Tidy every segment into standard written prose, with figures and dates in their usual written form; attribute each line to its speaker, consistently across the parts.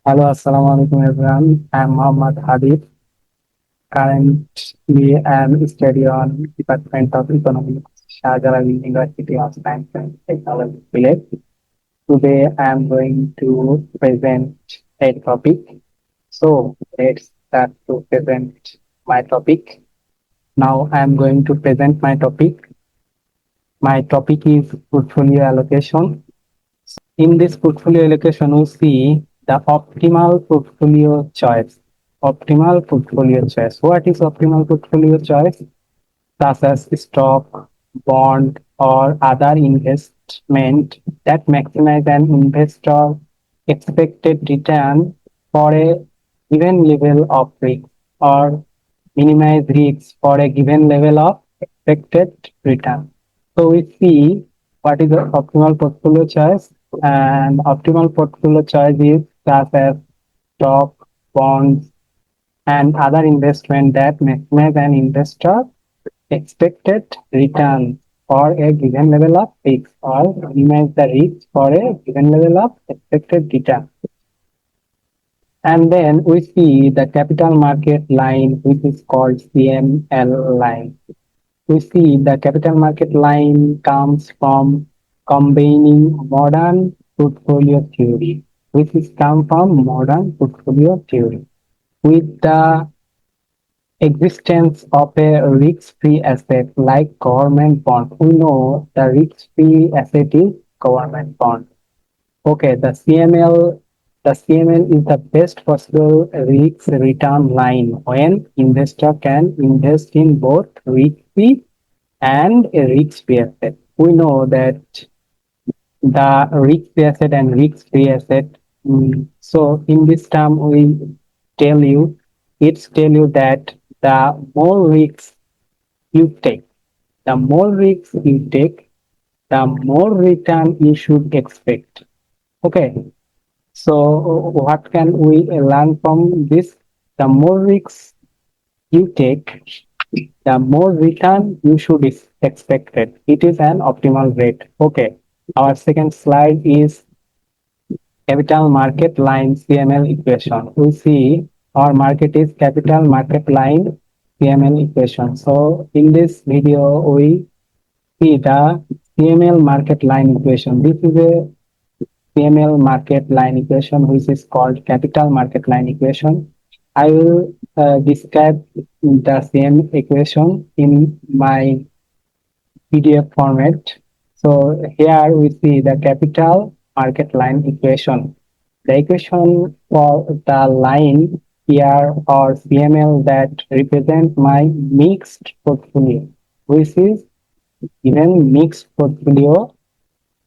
Speaker 1: Hello, Assalamu alaikum everyone. I'm Muhammad Habib. Currently, I'm studying on Department of Economics, Shahjalan University of Science and Technology, Village. Today, I'm going to present a topic. So, let's start to present my topic. Now, I'm going to present my topic. My topic is portfolio allocation. In this portfolio allocation, we see the optimal portfolio choice. Optimal portfolio choice. What is optimal portfolio choice? Such as stock, bond, or other investment that maximize an investor expected return for a given level of risk or minimize risks for a given level of expected return. So we see what is the optimal portfolio choice, and optimal portfolio choice is such as stock, bonds, and other investment that maximize an investor expected return for a given level of risk or minimize the risk for a given level of expected return. And then we see the capital market line, which is called CML line. We see the capital market line comes from combining modern portfolio theory, which is come from modern portfolio theory with the existence of a risk-free asset like government bond. We know the risk-free asset is government bond. Okay, the CML is the best possible risk return line when investor can invest in both risk-free and a risk-free asset. We know that the risk-free asset and risk-free asset. So in this term, we tell you, it's tell you that the more risks you take, the more risks you take, the more return you should expect. Okay, so what can we learn from this? The more risks you take, the more return you should expect it. It is an optimal rate. Okay. Our second slide is capital market line CML equation. We see our market is capital market line CML equation. So in this video, we see the CML market line equation. This is a CML market line equation, which is called capital market line equation. I will describe the same equation in my PDF format. So here we see the capital market line equation. The equation for the line here or CML that represent my mixed portfolio, which is given mixed portfolio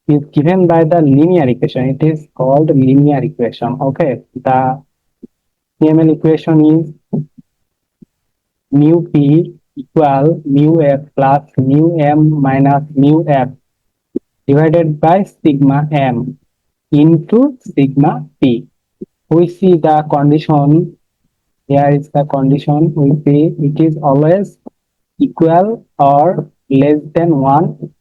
Speaker 1: is given by the linear equation. It is called linear equation. Okay, the CML equation is mu p equal mu f plus mu m minus mu f divided by sigma m into sigma p. We see the condition. Here is the condition. We see it is always equal or less than 1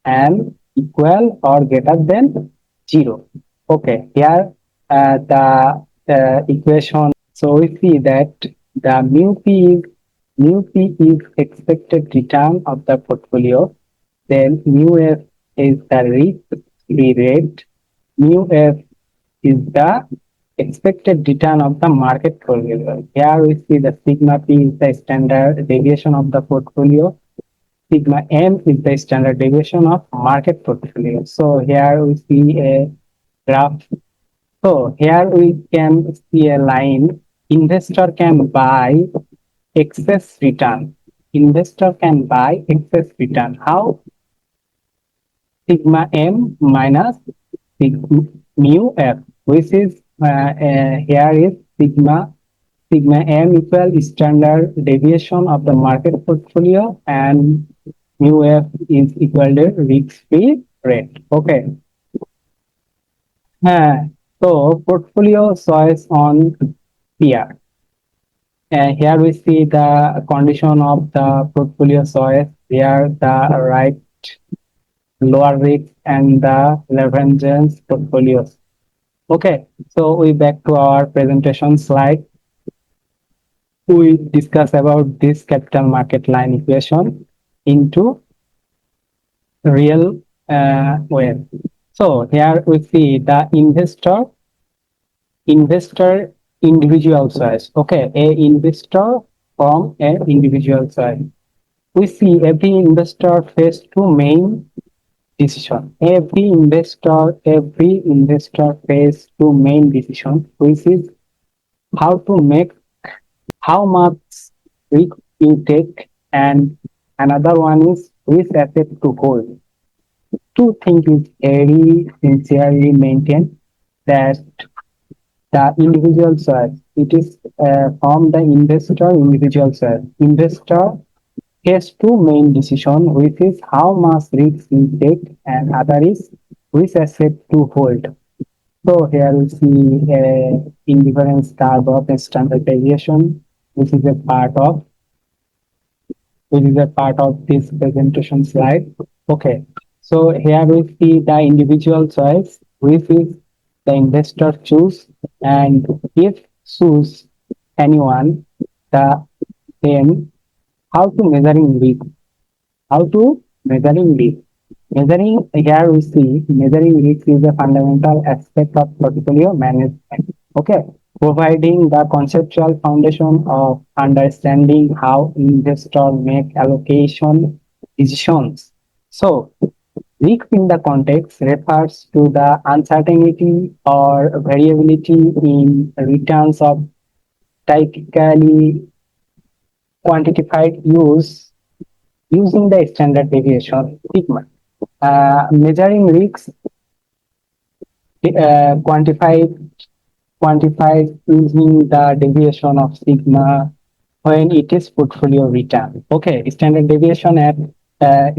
Speaker 1: and equal or greater than 0. Okay, here the equation. So we see that the mu p is expected return of the portfolio. Then mu f is the risk-free rate. Mu f is the expected return of the market portfolio. Here we see the sigma p is the standard deviation of the portfolio. Sigma m is the standard deviation of market portfolio. So here we see a graph. So here we can see a line. Investor can buy excess return. Investor can buy excess return. How? Sigma m minus sigma mu f, which is here is sigma m equal standard deviation of the market portfolio and mu f is equal to risk-free rate. Okay. So portfolio choice on PR. Here we see the condition of the portfolio choice. Here the right lower risk and the leveraged portfolios. Okay, so we back to our presentation slide. We discuss about this capital market line equation into real way. So here we see the investor individual choice. Okay, a investor from a individual choice. We see every investor face two main decision. Every investor face two main decisions, which is how to make how much risk you take, and another one is which asset to hold. Two things is very sincerely maintained that the individual choice. It is from the investor individual choice. Investor has two main decisions, which is how much risk you take, and other is which asset to hold. So here we see a indifference curve of standard deviation, which is a part of this presentation slide. Okay, so here we see the individual choice, which is the investor choose, and if choose anyone, the then how to measuring risk. How to measuring risk. Measuring here we see measuring risk is a fundamental aspect of portfolio management. Okay, providing the conceptual foundation of understanding how investors make allocation decisions. So, risk in the context refers to the uncertainty or variability in returns of typically quantified using the standard deviation sigma. Measuring risks quantified using the deviation of sigma when it is portfolio return. Okay, standard deviation as a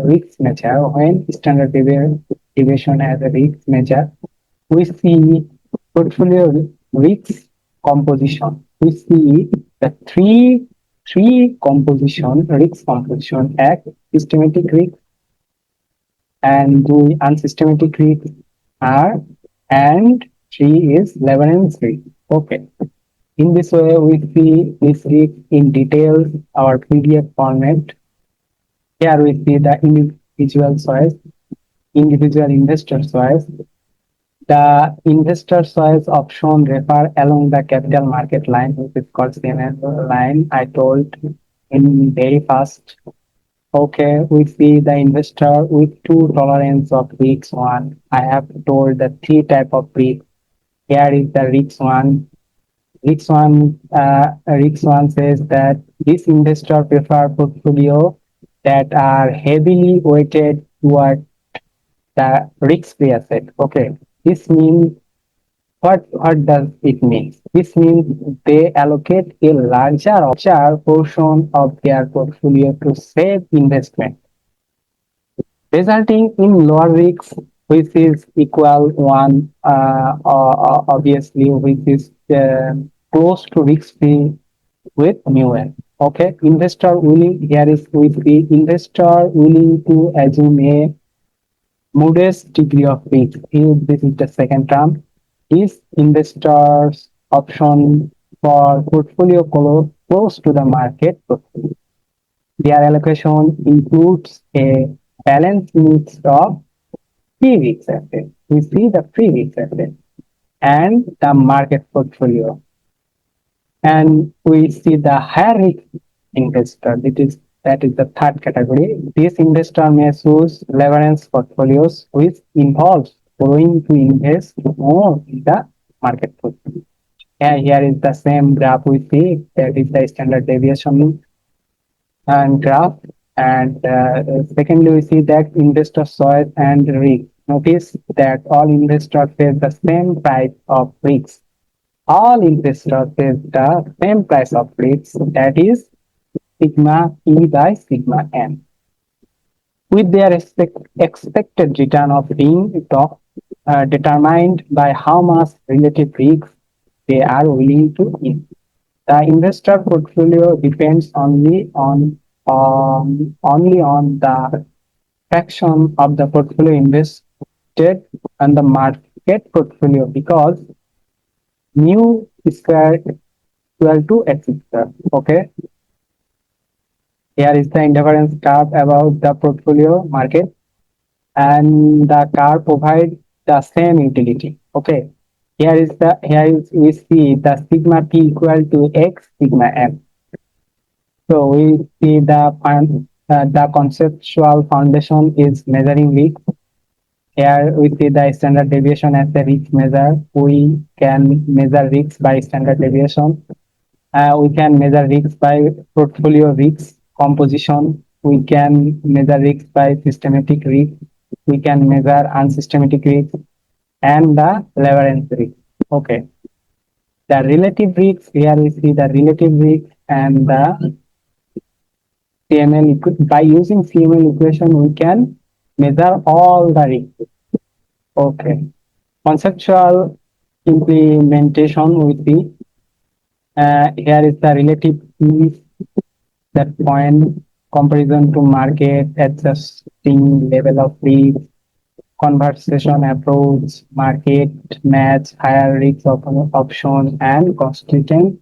Speaker 1: risk measure. When deviation as a risk measure, we see portfolio risk composition. We see the three composition risk composition: X systematic risk, and the unsystematic risk are, and three is leverage risk. Okay. In this way, we see this risk in details our PDF format. Here we see the individual investor choice. The investor choice option refer along the capital market line, which is called CMS line. I told in very fast. Okay, we see the investor with two tolerance of risk one. I have told the three type of risk. Here is the risk one. Risk one says that this investor prefer portfolio that are heavily weighted toward the risk-free asset. Okay, this means what does it mean? This means they allocate a larger portion of their portfolio to safe investment, resulting in lower risks, which is equal one, obviously, which is close to risk free with mu n. Okay, investor willing, here is with the investor willing to assume a modest degree of risk. This is the second term. Is investors option for portfolio close to the market portfolio. Their allocation includes a balanced mix of free risk asset. We see the free risk asset and the market portfolio. And we see the higher risk investor. That is the third category. This investor may choose leverage portfolios, which involves borrowing to invest more in the market portfolio. And here is the same graph we see. That is the standard deviation and graph. And secondly, we see that investor choice and risk. Notice that all investors face the same price of risk. All investors face the same price of risk, that is sigma E by sigma M, with their expected return of being determined by how much relative risk they are willing to in. The investor portfolio depends only on the fraction of the portfolio listed on the market portfolio because mu square equal to x square. Okay, here is the indifference curve about the portfolio market, and the curve provides the same utility. Okay, here is we see the sigma p equal to x sigma m. So we see the conceptual foundation is measuring risk. Here we see the standard deviation as a risk measure. We can measure risk by standard deviation. We can measure risk by portfolio risk composition. We can measure risk by systematic risk. We can measure unsystematic risk and the leverage risk. Okay. The relative risk, here we see the relative risk and the by using CML equation, we can measure all the risks. Okay. Conceptual implementation with the here is the relative risk that point comparison to market adjusting level of risk conversation approach market match higher risk of option and consistent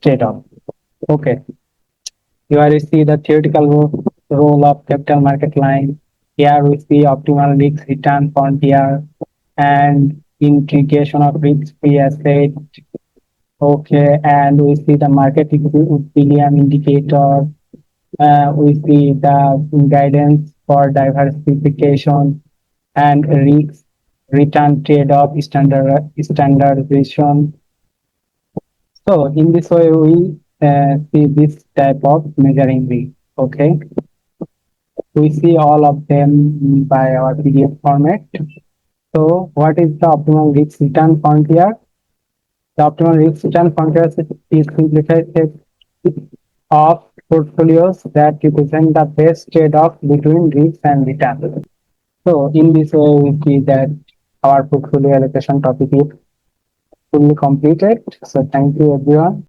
Speaker 1: trade-off. Okay, here we see the theoretical role of capital market line. Here we see optimal risk return frontier and integration of risk-free asset. Okay, and we see the market equilibrium indicator. We see the guidance for diversification and risk return trade-off standardization. So in this way, we see this type of measuring risk. Okay, we see all of them by our PDF format. So what is the optimal risk return frontier? The optimal risk return frontier is simplified set of portfolios that represent the best trade-off between risk and return. So in this way, we see that our portfolio allocation topic is fully completed. So thank you everyone.